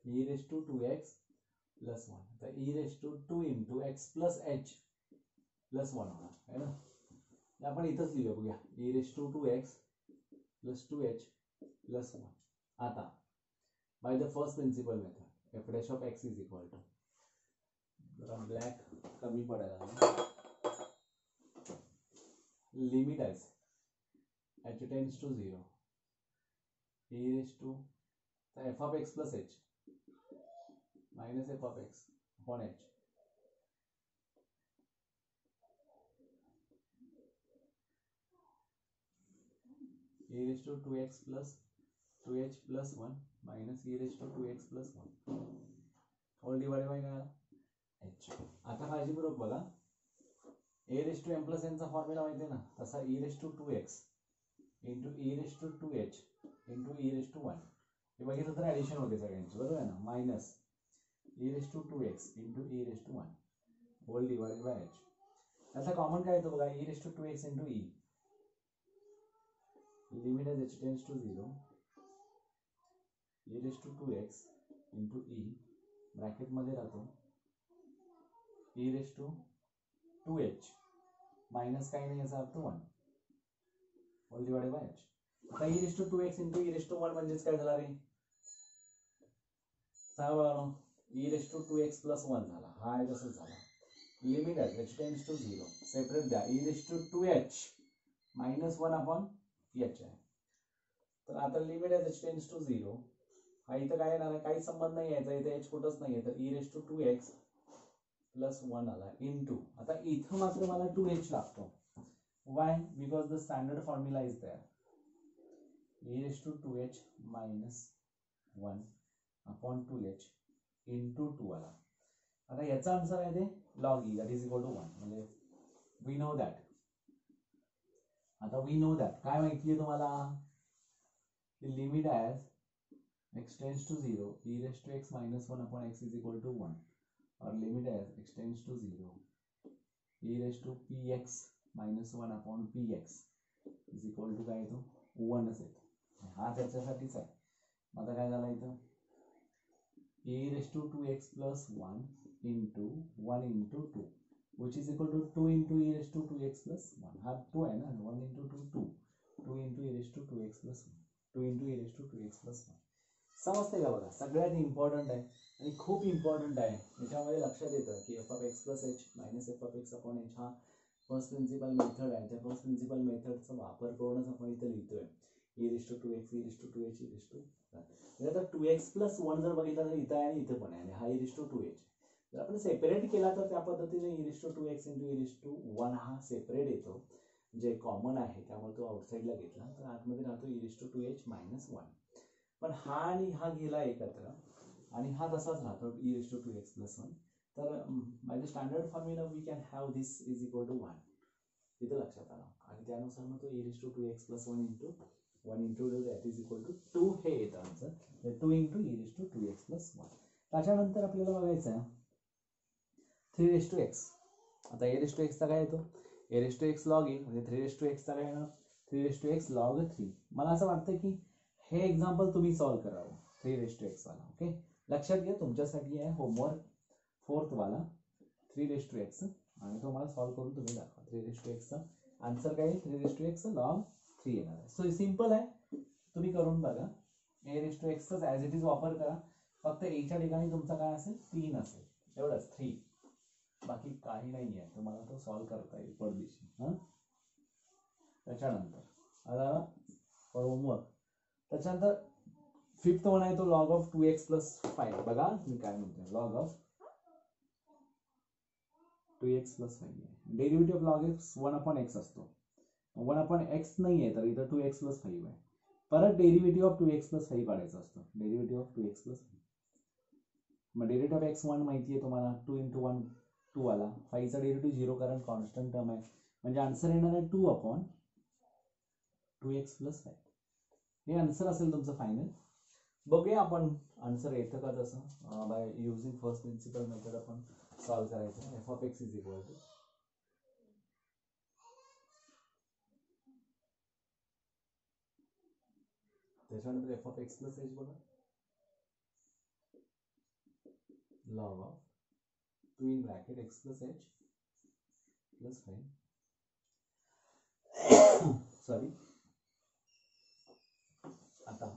e raised to 2x plus 1 तर e raised to 2 into x plus h plus 1 होणार है ना. आपण इथंच लिहूया बघूया e raised to 2x plus 2h plus 1. आता by the first principle method f dash of x is equal to जरा ब्लॅक कमी पडायला लिमिट आहे h tends to 0 e raised to f of x plus h minus f of x upon h e raised to 2x plus 2h plus 1 minus e raised to 2x plus 1 all divided by काय h. आता काळजीपूर्वक बघा, a raised to m plus n चा formula माहिती आहे ना, तसा e raised to 2x into e raised to 2h into e raised to 1 हे बघितलं तर ऍडिशन होते सगळ्यांची, बरोबर आहे ना, minus e raised to 2x into e raised to 1 whole divided by h. त्याचा कॉमन काय येतो बघा, e raised to 2x into e, limit as h tends to 0, e raised to 2x into e bracket मध्ये राहतो e raised to 2h minus काही नाही याचा अर्थ 1 होल डिवाइडेड बाय h. आता e raised to 2x into e raised to 1 म्हणजेच काय झाला रे, सांगा बघा, e raised to 2x plus 1 झाला, हा आहे तसंच झाला. लिमिट आहे h टेंड्स टू 0, सेपरेट द्या, e raised to 2h minus 1 upon h आहे. तर आता लिमिट आहे h टेंड्स टू 0, हा इथं काय येणार आहे, काही संबंध नाही यायचा, इथे h कुठंच नाही आहे, तर e raised to 2x plus 1 आला इंटू, आता इथं मात्र मला 2h लागतो. Why? Because the standard formula is there. E raised to 2h minus 1 upon 2h into 2 आला. आता याचा आन्सर आहे ते log e that is equal to 1, म्हणजे we know that. आता we know that काय माहिती आहे तुम्हाला, limit as x tends to 0 e raised to x minus 1 upon x is equal to 1 or limit as x tends to 0 e raised to px minus 1 upon px is equal to काय येतो 1 च येतो. हा त्याच्यासाठीच आहे. आता काय झालं इथं, e raised to 2x plus 1 into 1 into 2 which is equal to 2 into e raised to 2x plus 1, हा 2 आहे ना, 1 into 2 2 into e raised to 2x plus 1 2 into e raised to 2x plus 1. समजते का बघा, सगळ्यात इम्पॉर्टंट आहे आणि खूप इम्पॉर्टंट आहे. याच्यामध्ये लक्षात येतं की F of x plus h minus f of x upon H हा फर्स्ट प्रिन्सिपल मेथड आहे. त्या फर्स्ट प्रिन्सिपल मेथडचा वापर करूनच आपण इथे लिहितोय e raised to 2x e raised to 2h e raised to, म्हणजे आता 2x प्लस 1 जर बघितलं तर इथं आहे आणि इथे पण आहे आणि हा e raised to 2h जर आपण सेपरेट केला तर त्या पद्धतीने e raised to 2x into e raised to 1 हा सेपरेट येतो, जे कॉमन आहे त्यामुळे तो आउटसाइडला घेतला तर आतमध्ये राहतो e raised to 2h minus 1. पण हा आणि हा गेला एकत्र आणि हा तसाच राहतो e raised to 2x plus 1. तर by the standard formula we can have this is equal to 1 इथं लक्षात आलं आणि त्यानुसार मग तो e raised to 2x plus 1 into 1 into 2 that is equal to 2 हे येतं answer, 2 into e raised to 2x plus 1. त्याच्यानंतर आपल्याला बघायचं आहे 3 raised to x. आता a raised to x चा काय येतो, a raised to x log a म्हणजे 3 raised to x चा काय येणार 3 raised to x log 3. मला असं वाटतं की हे एक्झाम्पल तुम्ही सॉल्व्ह करावं 3 raised to x वाला. ओके, लक्षात घ्या तुमच्यासाठी आहे होमवर्क 4th वाला 3 raised to x आणि तो मला सॉल्व्ह करून तुम्ही दाखवा. 3 raised to x चा आन्सर काय आहे, 3 raised to x log 3 येणार आहे. सो सिंपल आहे, तुम्ही करून बघा. a raised to x चा ऍज इट इज वापर करा, फक्त a च्या ठिकाणी तुमचा काय असेल 3 असेल, एवढंच 3, बाकी काही नाही आहे. तुम्हाला तो सॉल्व्ह करता येईल पडदिशी. त्याच्यानंतर आता होमवर्क, त्याच्यानंतर 5th वन आहे तो लॉग ऑफ 2x प्लस 5. बघा मी काय म्हणतोय, लॉग ऑफ 2x प्लस 5 आहे. Derivative of log x 1 upon x असतो, 1 अपॉन एक्स नाही आहे तर इथं 2x प्लस 5 आहे. परत डेरिव्हेटिव्ह ऑफ 2x प्लस 5 काढायचा असतो, डेरिव्हेटिव्ह ऑफ 2x प्लस 5. मग डेरिव्हेटिव्ह ऑफ x1 माहिती आहे तुम्हाला, 2 into 1 2 आला, 5 चा डेरिव्हेटिव्ह 0 कारण कॉन्स्टंट टर्म आहे, म्हणजे आन्सर येणार आहे 2 अपॉन 2x प्लस 5. हे आन्सर असेल तुमचं फायनल. बघूया आपण आन्सर येतं का तसं. By using first principle method आपण सॉल्व्ह करायचं. F of x is equal to त्याच्यानंतर f of x plus h बघा, log of 2 in bracket x plus h plus 5 sorry. आता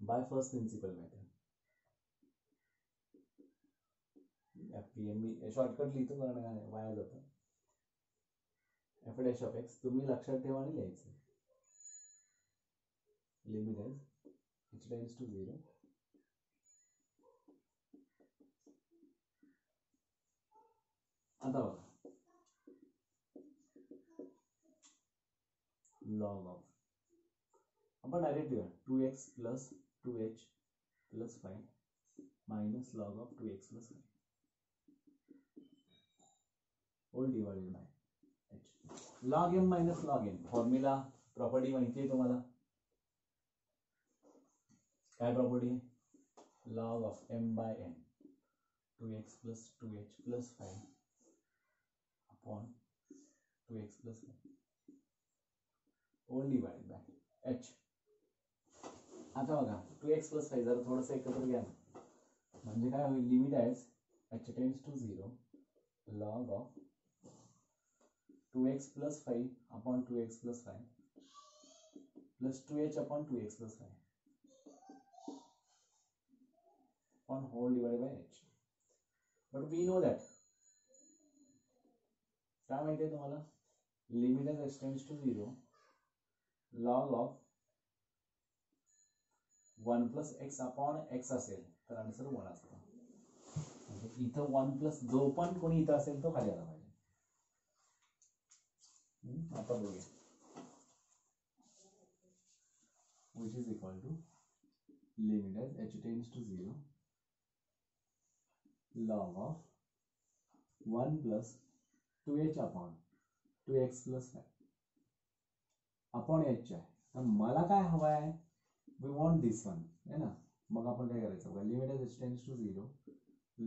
by first principle method FPM shortcut लिहितो कारण वाया जातं. F dash of x तुम्ही लक्षात ठेवा आणि लिहायचं. Limit as h tends to 0 आता बघा log of, आपण directly 2x plus 2h plus 5 minus log of 2x plus 5 all divided by h. log m minus log n formula property माहिती आहे तुम्हाला, काय प्रॉपर्टी आहे? log of m by n 2x plus 2h plus 5 upon 2x plus 5 all divided by h. आता बघा 2x plus 5 जरा थोडंसं एकत्र घ्या ना, म्हणजे काय होईल? Limit as h tends to 0 log of 2x plus 5 upon 2x plus 5 plus 2h upon 2x plus 5 on whole divided by h. But we know that काय माहिती आहे तुम्हाला? Limit as h tends to 0 log of 1 plus x upon x असेल तर answer 1 असतं. म्हणजे इथं 1 plus जो पण कोणी इथं असेल तो खाली आला पाहिजे. आता बघूया, which is equal to limit as h tends to 0 log of 1 plus 2h upon 2x plus 5 upon h आहे. तर मला काय हवं आहे? वी वॉन्ट दिस वन है ना. मग आपण काय करायचं बघा, limit as h tends to 0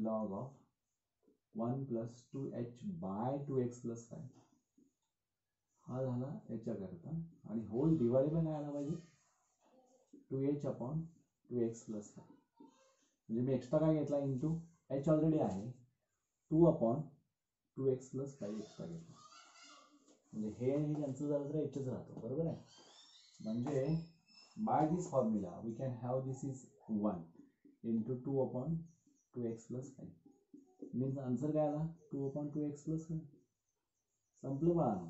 log of 1 plus 2h by 2x plus 5 हा झाला याच्या करता, आणि होल डिवाइड बाय काय आला पाहिजे? 2h upon 2x plus 5. म्हणजे मी एक्स्ट्रा काय घेतला? इंटू h ऑलरेडी आहे 2 अपॉन 2x प्लस 5 एक्स्ट्रा घेतला. म्हणजे हे आणि हे कॅन्सल झालं तर hच राहतो, बरोबर आहे. म्हणजे by this formula we can have this is 1 into 2 upon 2x plus 5 means answer काय आला? 2 upon 2x plus 5. संपलं बाळांनो.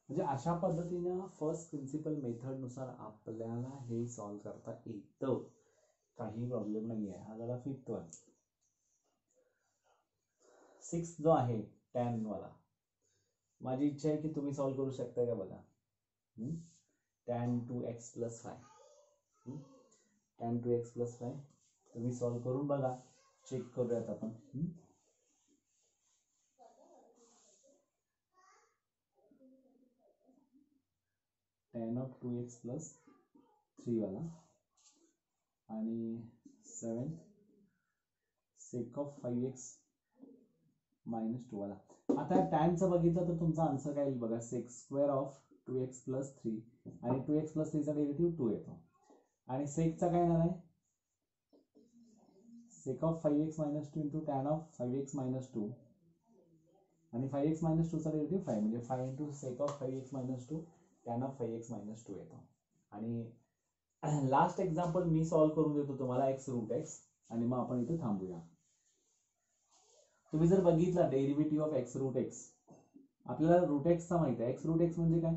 म्हणजे अशा पद्धतीने फर्स्ट प्रिन्सिपल मेथड नुसार आपल्याला हे सॉल्व करता येतं, काही प्रॉब्लेम नाही आहे. हा झाला 5th वन. 6th जो आहे tan वाला, माझी इच्छा आहे की तुम्ही सॉल्व करू शकता का बघा. tan 2x plus 5 tan 2x plus 5 तुम्ही सॉल्व करून बघा, चेक करूयात आपण. tan of 2x plus 3 वाला आणि 7th sec of 5x minus 2 वाला. आता tan चं बघितलं तर तुमचा आन्सर काय येईल बघा, sec square of 2x plus 3 आणि 2x plus 3 चा डेरिव्हेटिव्ह 2 येतो. आणि sec चा काय येणार आहे? sec of 5x minus 2 into tan of 5x minus 2 आणि 5x minus 2 चा डेरिव्हेटिव्ह 5 म्हणजे 5 into sec of 5x minus 2 tan of 5x minus 2 येतो. आणि लास्ट एक्झाम्पल मी सॉल्व करून देतो तुम्हाला x रूट x, आणि मग आपण इथे थांबूया. तुम्ही जर बघितला derivative of x root x, आपल्याला रूट x चा माहिती आहे. x रूट x म्हणजे काय?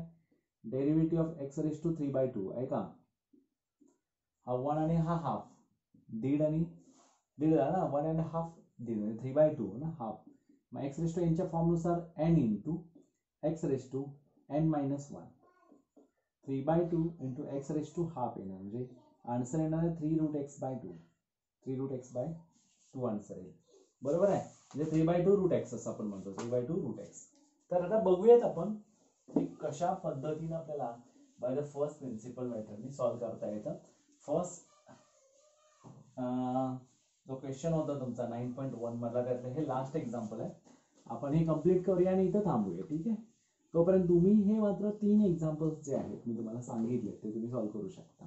Derivative of x raise to 3/2 आहे का. हा 1 आणि हा हाफ, दीड आणि दीड झाला ना, 1 and हाफ दीड म्हणजे 3/2 ना, हाफ. मग x रेज टू n च्या फॉर्म नुसार n into x raise to n minus 1 3/2 into x raise to half येणार. म्हणजे आन्सर येणार आहे 3 root x by 2, 3 root x by 2 answer येईल, बरोबर आहे. म्हणजे 3/2 रूट x असं आपण म्हणतो, 3/2 रूट x. तर आता बघूयात आपण की कशा पद्धतीने आपल्याला बाय द फर्स्ट प्रिन्सिपल मेथडने सॉल्व करता येतं. फर्स्ट जो क्वेश्चन होता तुमचा 9.1 मधला, त्यातलं हे लास्ट एक्झाम्पल आहे. आपण हे कम्प्लीट करूया आणि इथं थांबूया, ठीक आहे. तोपर्यंत तुम्ही हे मात्र 3 एक्झाम्पल्स जे आहेत मी तुम्हाला सांगितले ते तुम्ही सॉल्व करू शकता.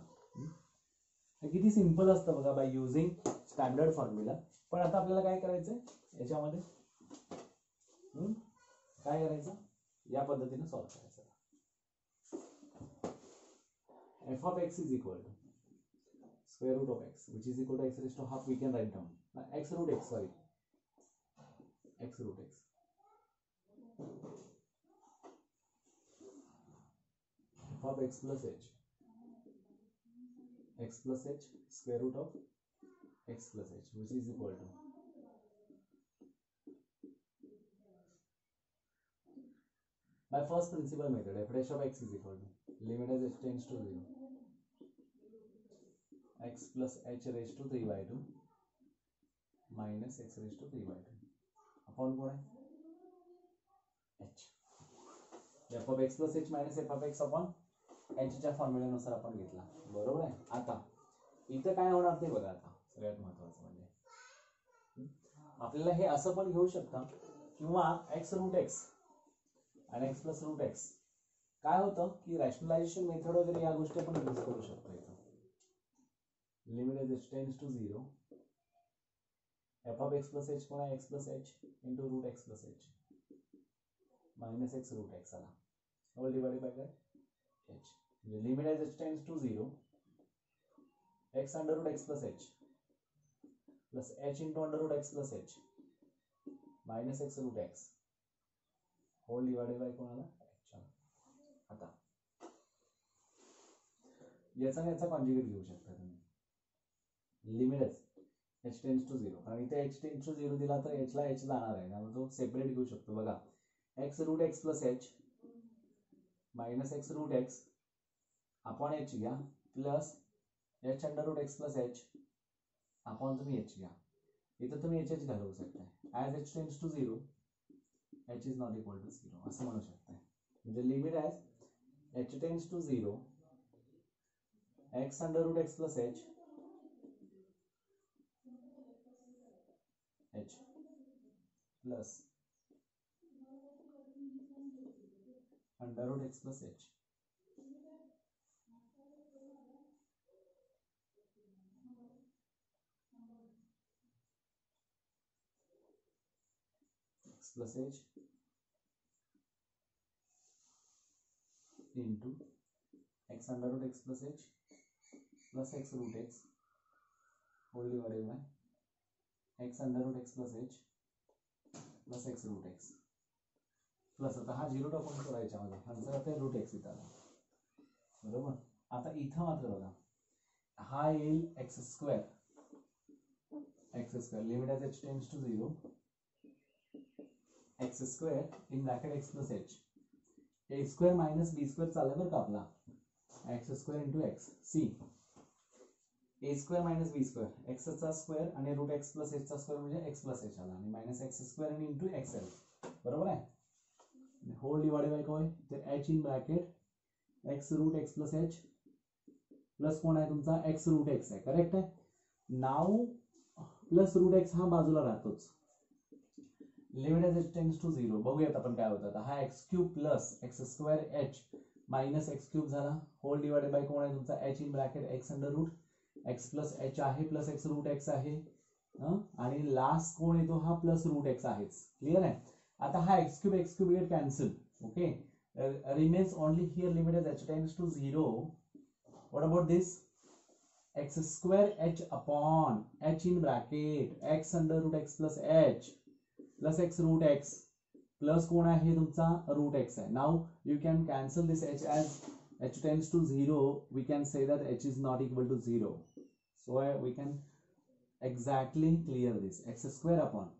हे किती सिंपल असतं बघा, बाय युझिंग स्टँडर्ड फॉर्म्युला. पण आता आपल्याला काय करायचंय याच्यामध्ये, काय करायचं, या पद्धतीने सॉल्व करायचं. f of x is equal to square root of x, which is equal to x raised to half. We can write down x root x, sorry, x root x. f of x plus h square root of x plus h, which is equal to by first principle method f dash of x is equal to limit as h tends to 0, x plus h raised to 3 by 2 minus x raised to 3 by 2 upon कोण आहे h. f of x plus h minus f of x upon h च्या फॉर्म्युल्यानुसार आपण घेतला, बरोबर आहे. आता इथं काय होणार ते बघा. आता सगळ्यात महत्त्वाचं म्हणजे आपल्याला हे असं पण घेऊ शकता किंवा x रूट x आणि x प्लस रूट x काय होतं की रॅशनलायझेशन मेथड वगैरे या गोष्टी आपण यूज करू शकतो. इथं limit as h tends to 0 f of x plus h कोण आहे x plus h into root x plus h minus x root x आला all divided by h. Limit as h tends to 0 x under root x plus h plus h into under root x plus h minus x root x whole divided by कोण आला h. आता याचा conjugate घेऊ शकता तुम्ही. Limit h tends to 0 कारण इथे h tends to 0 दिला तर h ला h जाणार आहे त्यामुळे तो सेपरेट घेऊ शकतो. बघा x root x plus h minus x root x upon h घ्या plus h under root x plus h upon तुम्ही h घ्या. इथं तुम्ही h घालवू शकता. As h tends to 0 h is not equal to 0 असं म्हणू शकता. म्हणजे limit as h tends to 0 x under root x plus h h plus under root x plus h x plus h into x under root x plus h plus x root x whole divided by x under root x plus h plus x root x plus आता हा 0 टाकून करायच्या मध्ये answer आता route x इथं आला, बरोबर. आता इथं मात्र बघा हा येईल x square limit as h tends to 0 x square in bracket x plus h a square minus b square चालेल बरं का आपला x square into x. c a square minus b square x चा स्क्वेअर आणि route x plus h चा square म्हणजे x plus h आला आणि मायनस x square आणि into xl, बरोबर आहे. होल डिवाइडेड बाय काय तर h in bracket x root x plus h plus कोण आहे तुमचा x रूट x आहे, करेक्ट आहे. नाव प्लस रूट x हा बाजूला राहतोच. Limit as h tends to 0 बघूयात आपण काय होतं. हा x cube plus x square h minus x cube झाला होल डिवाइडेड बाय कोण आहे तुमचा h in bracket x under root x plus h आहे प्लस x रूट x आहे आणि लास्ट कोण येतो हा प्लस रूट x आहेच, क्लियर आहे. आता हा x cube get cancel, okay. Remains only here limit as h tends to 0. What about this x square h upon h in bracket x under root x plus h plus x root x plus कोण आहे तुमचा root x आहे. Now you can cancel this h as h tends to 0 we can say that h is not equal to 0, so we can exactly clear this. x square upon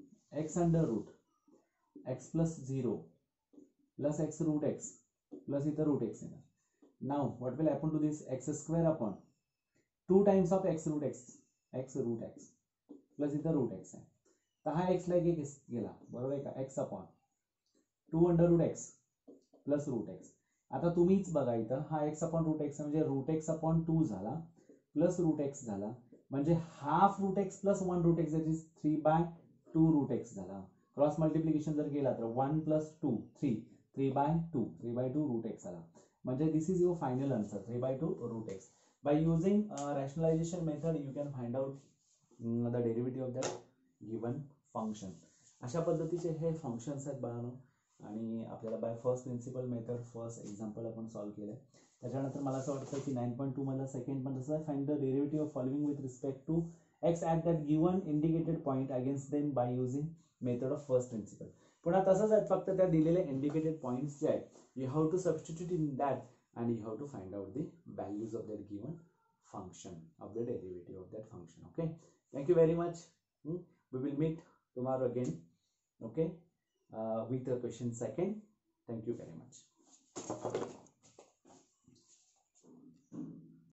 x under root x plus 0 plus x root x plus इथं root x येणार. Now what will happen to this x square upon 2 times of x root x root x plus इथं root x आहे. तर हा x ला एक गेला, बरोबर आहे का. x upon 2 under root x plus root x. आता तुम्हीच बघा इथं हा x अपॉन रूट x म्हणजे रूट x अपॉन 2 झाला प्लस रूट x झाला म्हणजे half root x plus 1 root x that is 3/2 root x झाला. क्रॉस मल्टिप्लिकेशन जर केला तर 1 प्लस 2 3/2 रूट x आला. म्हणजे this is your final answer 3/2 root x. By using rationalisation method you can find out the derivative of that given function. अशा पद्धतीचे हे functions आहेत बाळांनो आणि आपल्याला by first principle method first example आपण सॉल्व्ह केलं. त्याच्यानंतर मला असं वाटतं की 9.2 मधला सेकंड पण तसं find the derivative of following with respect to x at that given indicated point against them by using method of first principle. पुन्हा तसंच आहे, फक्त त्या दिलेल्या इंडिकेटेड पॉईंट्स जे आहेत you have to substitute in that and you have to find out the values of that given function of the derivative of that function. Okay, thank you very much. We will meet tomorrow again, okay, with the question second. Thank you very much.